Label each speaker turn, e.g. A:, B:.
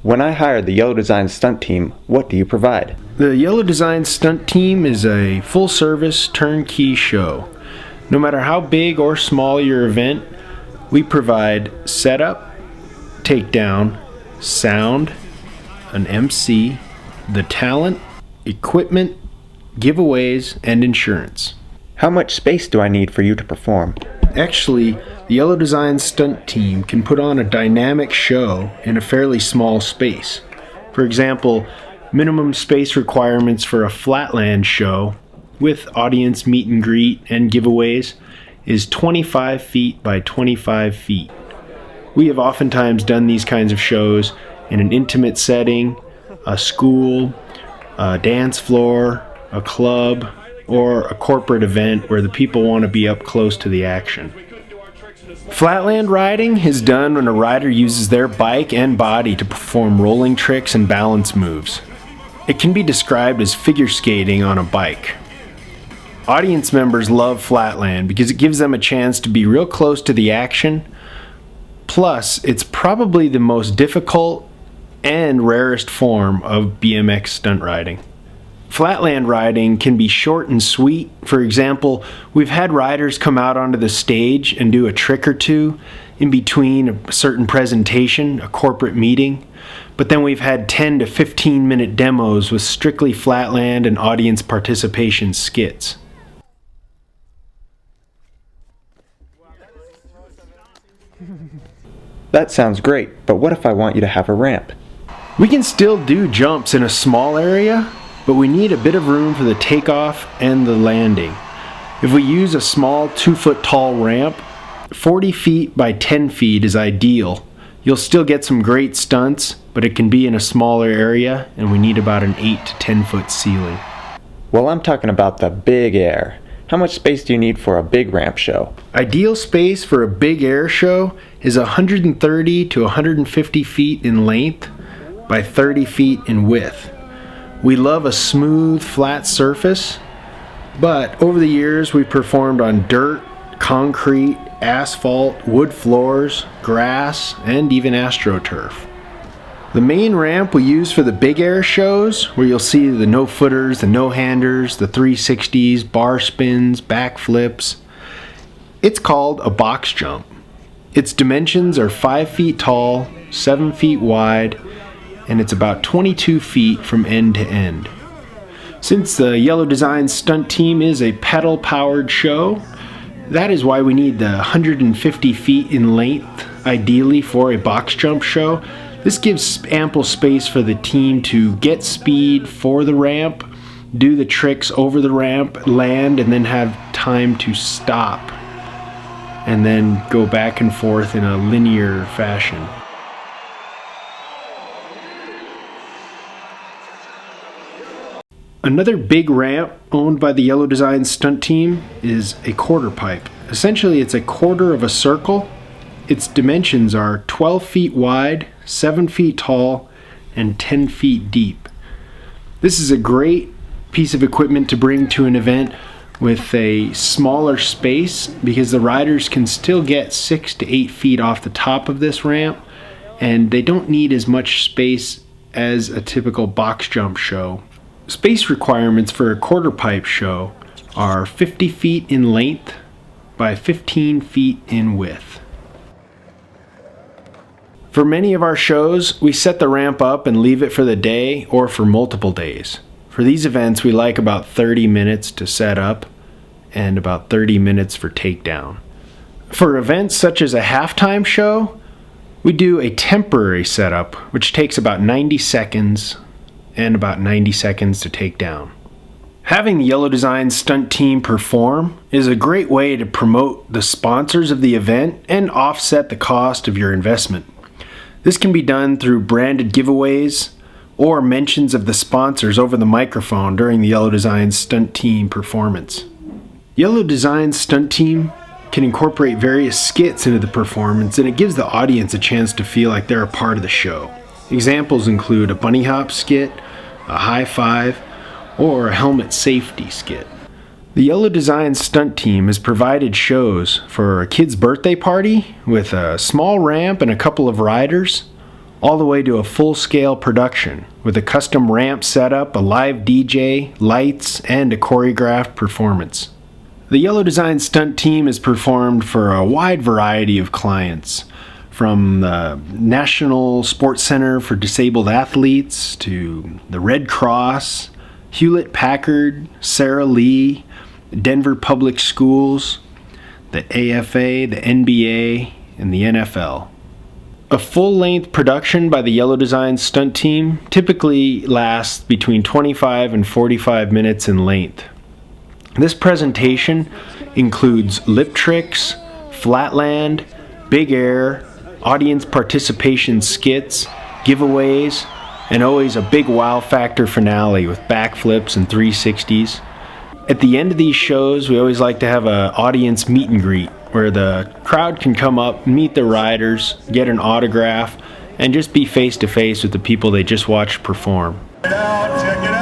A: When I hire the Yellow Design stunt team, what do you provide?
B: The Yellow Design stunt team is a full-service turnkey show. No matter how big or small your event, we provide setup, takedown, sound, an MC, the talent, equipment, giveaways, and insurance.
A: How much space do I need for you to perform?
B: Actually, the Yellow Design stunt team can put on a dynamic show in a fairly small space. For example, minimum space requirements for a flatland show with audience meet and greet and giveaways is 25 feet by 25 feet. We have oftentimes done these kinds of shows in an intimate setting, a school, a dance floor, a club, or a corporate event where the people want to be up close to the action. Flatland riding is done when a rider uses their bike and body to perform rolling tricks and balance moves. It can be described as figure skating on a bike. Audience members love flatland because it gives them a chance to be real close to the action. Plus, it's probably the most difficult and rarest form of BMX stunt riding. Flatland riding can be short and sweet. For example, we've had riders come out onto the stage and do a trick or two in between a certain presentation, a corporate meeting. But then we've had 10 to 15 minute demos with strictly flatland and audience participation skits.
A: That sounds great, but what if I want you to have a ramp?
B: We can still do jumps in a small area, but we need a bit of room for the takeoff and the landing. If we use a small 2-foot tall ramp, 40 feet by 10 feet is ideal. You'll still get some great stunts, but it can be in a smaller area, and we need about an 8 to 10 foot ceiling.
A: Well, I'm talking about the big air. How much space do you need for a big ramp show?
B: Ideal space for a big air show is 130 to 150 feet in length by 30 feet in width. We love a smooth, flat surface, but over the years we've performed on dirt, concrete, asphalt, wood floors, grass, and even AstroTurf. The main ramp we use for the big air shows, where you'll see the no-footers, the no-handers, the 360s, bar spins, backflips, it's called a box jump. Its dimensions are 5 feet tall, 7 feet wide, and it's about 22 feet from end to end. Since the Yellow Design stunt team is a pedal-powered show, that is why we need the 150 feet in length, ideally for a box jump show. This gives ample space for the team to get speed for the ramp, do the tricks over the ramp, land, and then have time to stop, and then go back and forth in a linear fashion. Another big ramp owned by the Yellow Design stunt team is a quarter pipe. Essentially, it's a quarter of a circle. Its dimensions are 12 feet wide, 7 feet tall, and 10 feet deep. This is a great piece of equipment to bring to an event with a smaller space because the riders can still get 6 to 8 feet off the top of this ramp, and they don't need as much space as a typical box jump show. Space requirements for a quarter pipe show are 50 feet in length by 15 feet in width. For many of our shows, we set the ramp up and leave it for the day or for multiple days. For these events, we like about 30 minutes to set up and about 30 minutes for takedown. For events such as a halftime show, we do a temporary setup, which takes about 90 seconds and about 90 seconds to take down. Having the Yellow Design stunt team perform is a great way to promote the sponsors of the event and offset the cost of your investment. This can be done through branded giveaways or mentions of the sponsors over the microphone during the Yellow Design stunt team performance. Yellow Design stunt team can incorporate various skits into the performance, and it gives the audience a chance to feel like they're a part of the show. Examples include a bunny hop skit, a high five, or a helmet safety skit. The Yellow Design stunt team has provided shows for a kid's birthday party with a small ramp and a couple of riders, all the way to a full-scale production with a custom ramp setup, a live DJ, lights, and a choreographed performance. The Yellow Design stunt team is performed for a wide variety of clients, from the National Sports Center for Disabled Athletes to the Red Cross, Hewlett-Packard, Sara Lee, Denver Public Schools, the AFA, the NBA, and the NFL. A full-length production by the Yellow Design stunt team typically lasts between 25 and 45 minutes in length. This presentation includes lip tricks, flatland, big air, audience participation skits, giveaways, and always a big wow factor finale with backflips and 360s. At the end of these shows, we always like to have an audience meet and greet where the crowd can come up, meet the riders, get an autograph, and just be face to face with the people they just watched perform.
C: Check it out.